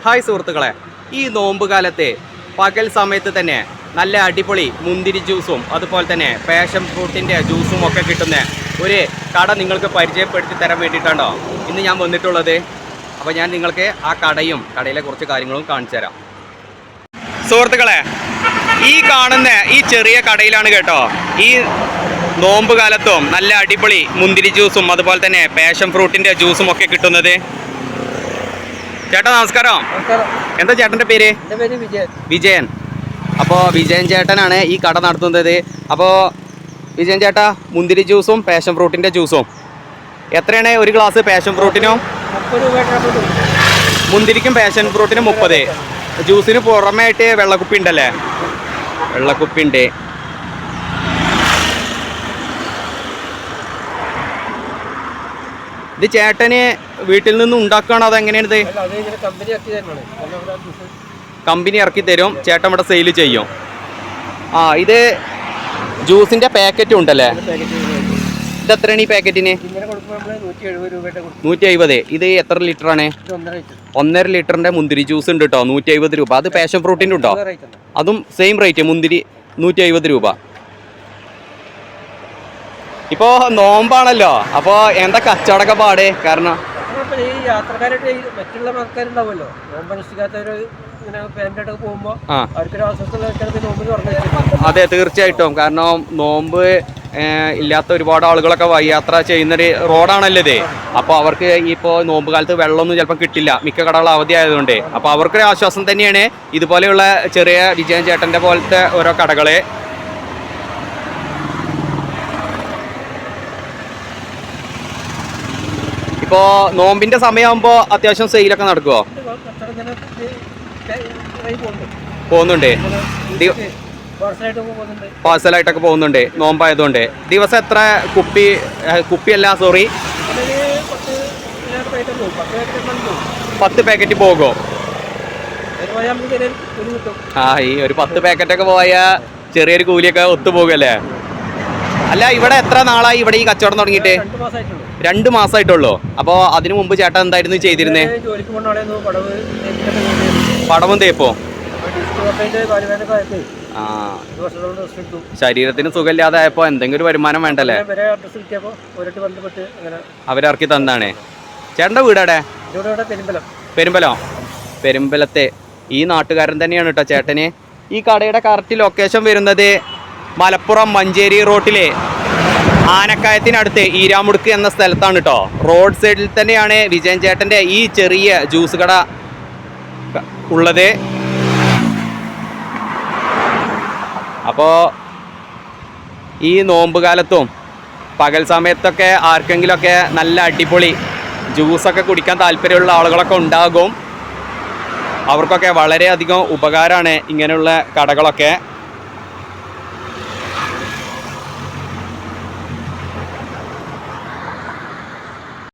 Hi സുഹൃത്തുക്കളെ, ഈ നോമ്പ് കാലത്തെ പകൽ സമയത്ത് തന്നെ നല്ല അടിപൊളി മുന്തിരി ജ്യൂസും അതുപോലെ തന്നെ പാഷൻ ഫ്രൂട്ടിൻ്റെ ജ്യൂസും ഒക്കെ കിട്ടുന്ന ഒരു കട നിങ്ങൾക്ക് പരിചയപ്പെടുത്തി തരാൻ വേണ്ടിയിട്ടാണോ ഇന്ന് ഞാൻ വന്നിട്ടുള്ളത്. അപ്പോൾ ഞാൻ നിങ്ങൾക്ക് ആ കടയിലെ കുറച്ച് കാര്യങ്ങളും കാണിച്ചു തരാം. സുഹൃത്തുക്കളെ, ഈ കാണുന്ന ഈ ചെറിയ കടയിലാണ് കേട്ടോ ഈ നോമ്പ് കാലത്തും നല്ല അടിപൊളി മുന്തിരി ജ്യൂസും അതുപോലെ തന്നെ പാഷൻ ഫ്രൂട്ടിൻ്റെ ജ്യൂസും ഒക്കെ കിട്ടുന്നത്. ചേട്ടാ നമസ്കാരം. എന്താ ചേട്ടൻ്റെ പേര്? വിജയൻ. അപ്പോൾ വിജയൻ ചേട്ടനാണ് ഈ കട നടത്തുന്നത്. അപ്പോൾ വിജയൻ ചേട്ടാ, മുന്തിരി ജ്യൂസും പാഷൻ ഫ്രൂട്ടിൻ്റെ ജ്യൂസും എത്രയാണ് ഒരു ഗ്ലാസ്? പാഷൻ ഫ്രൂട്ടിനും 30 രൂപ, മുന്തിരിക്കും പാഷൻ ഫ്രൂട്ടിനും 30. ജ്യൂസിന് പുറമേ ആയിട്ട് വെള്ളക്കുപ്പി ഉണ്ടല്ലേ? വെള്ളക്കുപ്പി ഉണ്ട്. ഇത് ചേട്ടന് വീട്ടിൽ നിന്ന് ഉണ്ടാക്കുകയാണോ അതെങ്ങനെയാണിത്? കമ്പനി ഇറക്കി തരും, ചേട്ടൻ ഇവിടെ സെയിൽ ചെയ്യും. ഇത് ജ്യൂസിന്റെ പാക്കറ്റും ഉണ്ടല്ലേ? ഇത് എത്രയാണ് ഈ പാക്കറ്റിന്? 170. ഇത് എത്ര ലിറ്ററാണ്? 1.5 ലിറ്ററിന്റെ മുന്തിരി ജ്യൂസ് ഉണ്ട് കേട്ടോ, 150 രൂപ. അത് പാഷൻ ഫ്രൂട്ടിൻ്റെ ഉണ്ടോ? അതും സെയിം റേറ്റ്, മുന്തിരി 150 രൂപ. ഇപ്പോ നോമ്പാണല്ലോ, അപ്പോ എന്താ കച്ചവടമൊക്കെ പാട്? കാരണം ഈ യാത്രക്കാരായിട്ട് മറ്റുള്ള ആൾക്കാരുണ്ടാവുമല്ലോ, നോമ്പനുഷ്ഠിക്കാത്തവര് പോകുമ്പോ അതെ, തീർച്ചയായിട്ടും. കാരണം നോമ്പ് ഇല്ലാത്ത ഒരുപാട് ആളുകളൊക്കെ യാത്ര ചെയ്യുന്നൊരു റോഡാണല്ലോ ഇത്. അപ്പോൾ അവർക്ക് ഇപ്പോൾ നോമ്പ് കാലത്ത് വെള്ളമൊന്നും ചിലപ്പോൾ കിട്ടില്ല, മിക്ക കടകളും അവധി ആയതുകൊണ്ട്. അപ്പോൾ അവർക്കൊരു ആശ്വാസം തന്നെയാണ് ഇതുപോലെയുള്ള ചെറിയ വിജയൻ ചേട്ടൻ്റെ പോലത്തെ ഓരോ കടകള്. ഇപ്പോൾ നോമ്പിന്റെ സമയമാകുമ്പോൾ അത്യാവശ്യം സെയിലൊക്കെ നടക്കുമോ? പോകുന്നുണ്ട്, പാഴ്സലായിട്ടൊക്കെ പോകുന്നുണ്ട് നോമ്പായതുകൊണ്ട്. ദിവസം എത്ര കുപ്പിയല്ല, സോറി, 10 പാക്കറ്റ് പോകുമോ? ഈ ഒരു 10 പാക്കറ്റൊക്കെ പോയാൽ ചെറിയൊരു കൂലിയൊക്കെ ഒത്തുപോകുമല്ലേ? അല്ല, ഇവിടെ എത്ര നാളായി ഇവിടെ ഈ കച്ചവടം തുടങ്ങിയിട്ട്? 2 മാസമായിട്ടുള്ളൂ. അപ്പോൾ അതിനു മുമ്പ് ചേട്ടൻ എന്തായിരുന്നു ചെയ്തിരുന്നേ? പടവും തേപ്പോ? ശരീരത്തിന് സുഖമില്ലാതെ ആയപ്പോ എന്തെങ്കിലും ഒരു വരുമാനം വേണ്ടല്ലേ? അവരിറക്കി തന്നാണ്. ചേട്ടൻ്റെ വീടവിടെ? പെരുമ്പലത്തെ ഈ നാട്ടുകാരൻ തന്നെയാണ് കേട്ടോ ചേട്ടന്. ഈ കടയുടെ കറക്റ്റ് ലൊക്കേഷൻ വരുന്നത് മലപ്പുറം മഞ്ചേരി റോട്ടിലെ ആനക്കായത്തിനടുത്ത് ഈരാമുടുക്ക് എന്ന സ്ഥലത്താണ് കേട്ടോ. റോഡ് സൈഡിൽ തന്നെയാണ് വിജയൻ ചേട്ടൻ്റെ ഈ ചെറിയ ജ്യൂസ് കട ഉള്ളത്. അപ്പോൾ ഈ നോമ്പ് കാലത്തും പകൽ സമയത്തൊക്കെ ആർക്കെങ്കിലുമൊക്കെ നല്ല അടിപൊളി ജ്യൂസൊക്കെ കുടിക്കാൻ താല്പര്യമുള്ള ആളുകളൊക്കെ ഉണ്ടാകും. അവർക്കൊക്കെ വളരെയധികം ഉപകാരമാണ് ഇങ്ങനെയുള്ള കടകളൊക്കെ.